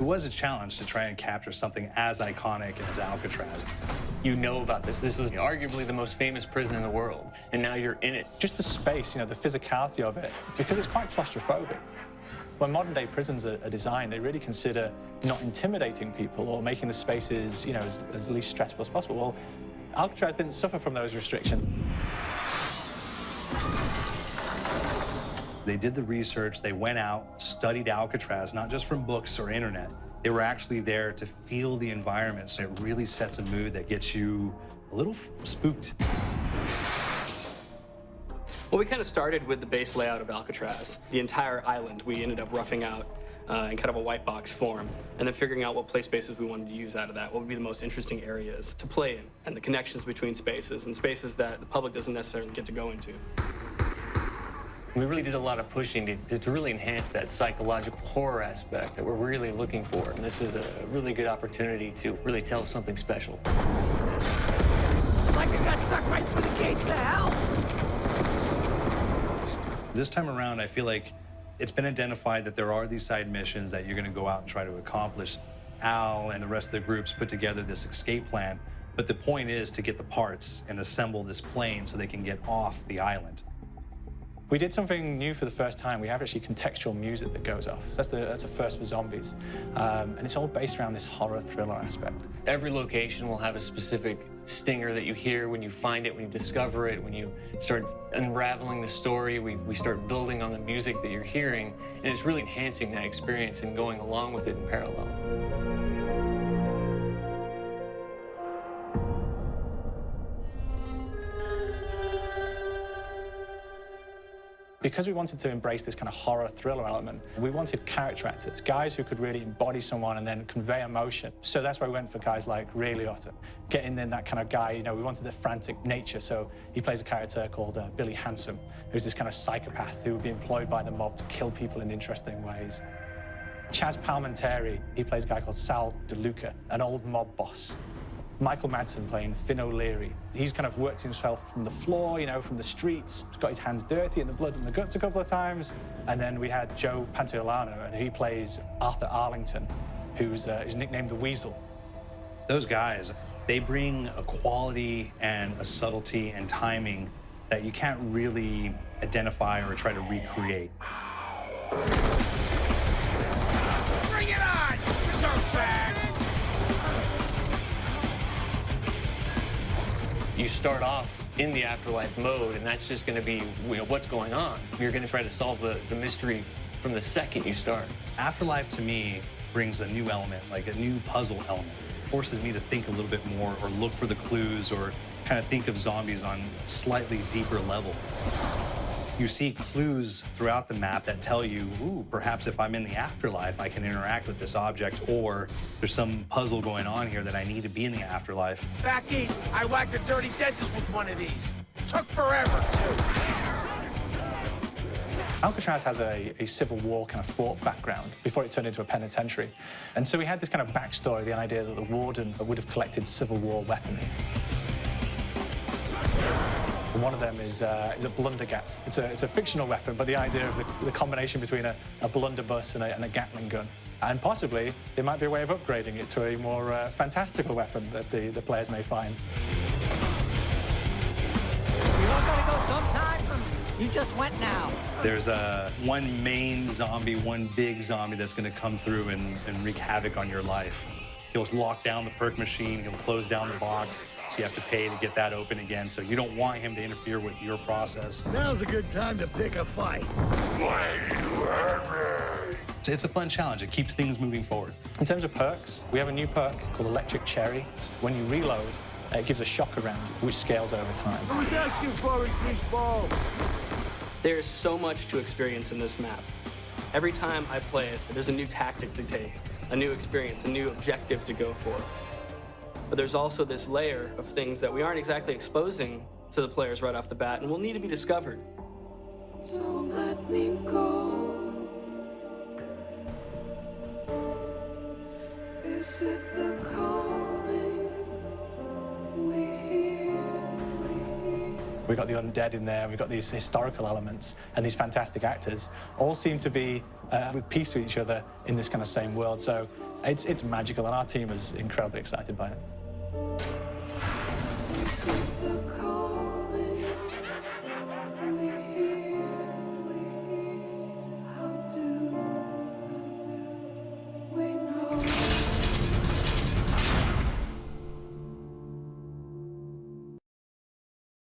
was a challenge to try and capture something as iconic as Alcatraz. You know about this. This is arguably the most famous prison in the world, and now you're in it. Just the space, the physicality of it, because it's quite claustrophobic. When modern-day prisons are designed, they really consider not intimidating people or making the spaces, as least stressful as possible. Well, Alcatraz didn't suffer from those restrictions. They did the research, they went out, studied Alcatraz, not just from books or internet. They were actually there to feel the environment, so it really sets a mood that gets you a little spooked. Well, we kind of started with the base layout of Alcatraz. The entire island we ended up roughing out in kind of a white box form, and then figuring out what play spaces we wanted to use out of that, what would be the most interesting areas to play in, and the connections between spaces, and spaces that the public doesn't necessarily get to go into. We really did a lot of pushing to really enhance that psychological horror aspect that we're really looking for. And this is a really good opportunity to really tell something special. Like I got stuck right through the gates of hell! This time around, I feel like it's been identified that there are these side missions that you're going to go out and try to accomplish. Al and the rest of the groups put together this escape plan, but the point is to get the parts and assemble this plane so they can get off the island. We did something new for the first time. We have actually contextual music that goes off. So that's a first for zombies. And it's all based around this horror thriller aspect. Every location will have a specific stinger that you hear when you find it, when you discover it, when you start unraveling the story. We start building on the music that you're hearing, and it's really enhancing that experience and going along with it in parallel. Because we wanted to embrace this kind of horror thriller element, we wanted character actors, guys who could really embody someone and then convey emotion. So that's why we went for guys like Ray Liotta, getting in that kind of guy, we wanted a frantic nature. So he plays a character called Billy Handsome, who's this kind of psychopath who would be employed by the mob to kill people in interesting ways. Chaz Palminteri, he plays a guy called Sal DeLuca, an old mob boss. Michael Madsen playing Finn O'Leary. He's kind of worked himself from the floor, from the streets. He's got his hands dirty in the blood and the guts a couple of times. And then we had Joe Pantoliano, and he plays Arthur Arlington, who's nicknamed the Weasel. Those guys, they bring a quality and a subtlety and timing that you can't really identify or try to recreate. Bring it on! Dirtbags! You start off in the afterlife mode, and that's just going to be what's going on. You're going to try to solve the mystery from the second you start. Afterlife, to me, brings a new element, like a new puzzle element. It forces me to think a little bit more or look for the clues or kind of think of zombies on a slightly deeper level. You see clues throughout the map that tell you, ooh, perhaps if I'm in the afterlife, I can interact with this object, or there's some puzzle going on here that I need to be in the afterlife. Back east, I whacked a dirty dentist with one of these. Took forever, too. Alcatraz has a Civil War kind of fort background before it turned into a penitentiary. And so we had this kind of backstory, the idea that the warden would have collected Civil War weaponry. One of them is a blundergat. It's a fictional weapon, but the idea of the combination between a blunderbuss and a Gatling gun. And possibly, there might be a way of upgrading it to a more fantastical weapon that the players may find. You all gotta go sometime? You just went now. There's one main zombie, one big zombie that's going to come through and wreak havoc on your life. He'll lock down the perk machine, he'll close down the box, so you have to pay to get that open again, so you don't want him to interfere with your process. Now's a good time to pick a fight. Why you hurt me? It's a fun challenge. It keeps things moving forward. In terms of perks, we have a new perk called Electric Cherry. When you reload, it gives a shock around, which scales over time. I was asking for it, greaseball. There is so much to experience in this map. Every time I play it, there's a new tactic to take, a new experience, a new objective to go for. But there's also this layer of things that we aren't exactly exposing to the players right off the bat and will need to be discovered. Don't let me go. Is it the calling we hear? We've got the undead in there, we've got these historical elements, and these fantastic actors all seem to be with peace with each other in this kind of same world. So It's magical, and our team is incredibly excited by it. This is the